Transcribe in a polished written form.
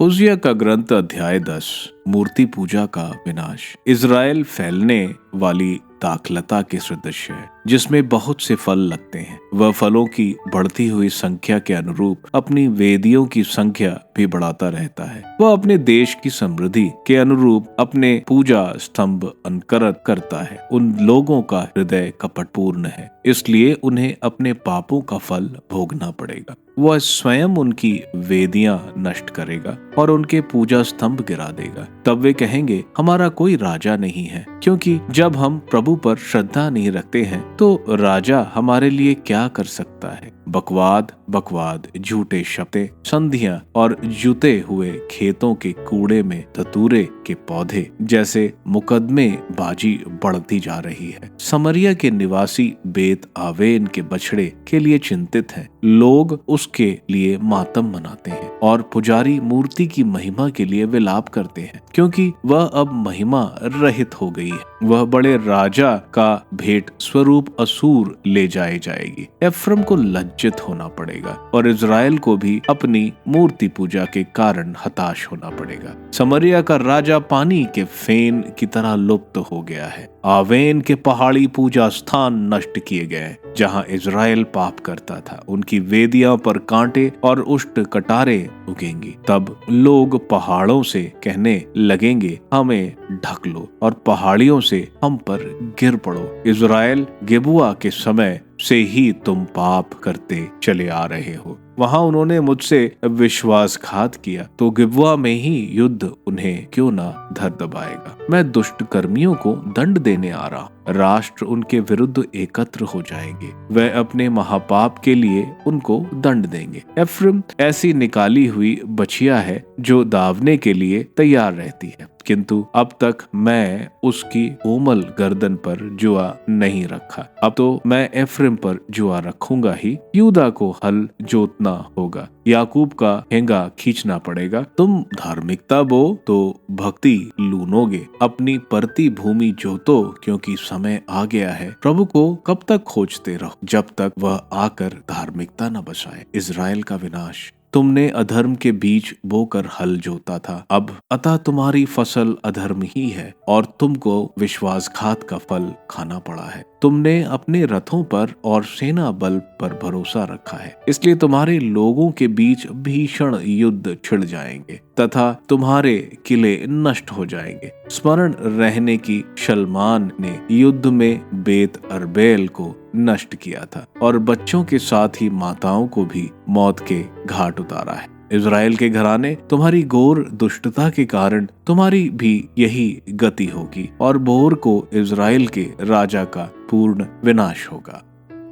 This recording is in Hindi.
होशिया का ग्रंथ अध्याय 10 मूर्ति पूजा का विनाश। इज़राइल फैलने वाली दाखलता के सदृश है जिसमें बहुत से फल लगते हैं। वह फलों की बढ़ती हुई संख्या के अनुरूप अपनी वेदियों की संख्या भी बढ़ाता रहता है। वह अपने देश की समृद्धि के अनुरूप अपने पूजा स्तंभ अनुकरण करता है। उन लोगों का हृदय कपटपूर्ण है, इसलिए उन्हें अपने पापों का फल भोगना पड़ेगा। वह स्वयं उनकी वेदियां नष्ट करेगा और उनके पूजा स्तंभ गिरा देगा। तब वे कहेंगे, हमारा कोई राजा नहीं है, क्योंकि जब हम प्रभु पर श्रद्धा नहीं रखते हैं तो राजा हमारे लिए क्या कर सकता है। बकवाद बकवाद, झूठे शब्द, संधियां और जुते हुए खेतों के कूड़े में धतूरे के पौधे जैसे मुकदमे बाजी बढ़ती जा रही है। समरिया के निवासी बेत आवेन के बछड़े के लिए चिंतित हैं। लोग उसके लिए मातम मनाते हैं और पुजारी मूर्ति की महिमा के लिए विलाप करते हैं, क्योंकि वह अब महिमा रहित हो गई है। वह बड़े राजा का भेंट स्वरूप असूर ले जाएगी। एफ्रम को लज्जित होना पड़ेगा और इज़राइल को भी अपनी मूर्ति पूजा के कारण हताश होना पड़ेगा। समरिया का राजा पानी के फेन की तरह लुप्त हो गया है। आवेन के पहाड़ी पूजा स्थान नष्ट किए गए जहां इज़राइल पाप करता था। उनकी वेदियां पर कांटे और उष्ट कटारे उगेंगी। तब लोग पहाड़ों से कहने लगेंगे, हमें ढक लो, और पहाड़ियों से हम पर गिर पड़ो। इज़राइल गिबुआ के समय से ही तुम पाप करते चले आ रहे हो। वहां उन्होंने मुझसे विश्वासघात किया, तो गिबुआ में ही युद्ध उन्हें क्यों ना धर दबाएगा। मैं दुष्ट कर्मियों को दंड देने आ रहा हूं। राष्ट्र उनके विरुद्ध एकत्र हो जाएंगे। वह अपने महापाप के लिए उनको दंड देंगे। एफ्रम ऐसी निकाली हुई बछिया है जो दावने के लिए तैयार रहती है, किंतु अब तक मैं उसकी कोमल गर्दन पर जुआ नहीं रखा। अब तो मैं एफ्रेम पर जुआ रखूंगा ही। यूदा को हल जोतना होगा, याकूब का हेंगा खींचना पड़ेगा। तुम धार्मिकता बो तो भक्ति लूनोगे। अपनी परती भूमि जोतो, क्योंकि समय आ गया है। प्रभु को कब तक खोजते रहो, जब तक वह आकर धार्मिकता न बसाए। इज़राइल का विनाश। तुमने अधर्म के बीच बोकर हल जोता था, अब अतः तुम्हारी फसल अधर्म ही है और तुमको विश्वासघात का फल खाना पड़ा है। तुमने अपने रथों पर और सेना बल पर भरोसा रखा है, इसलिए तुम्हारे लोगों के बीच भीषण युद्ध छिड़ जाएंगे तथा तुम्हारे किले नष्ट हो जाएंगे। स्मरण रहने की शलमान ने युद्ध में बेत अर्बेल को नष्ट किया था और बच्चों के साथ ही माताओं को भी मौत के घाट उतारा है। इज़राइल के घराने, तुम्हारी घोर दुष्टता के कारण तुम्हारी भी यही गति होगी और बोर को इज़राइल के राजा का पूर्ण विनाश होगा।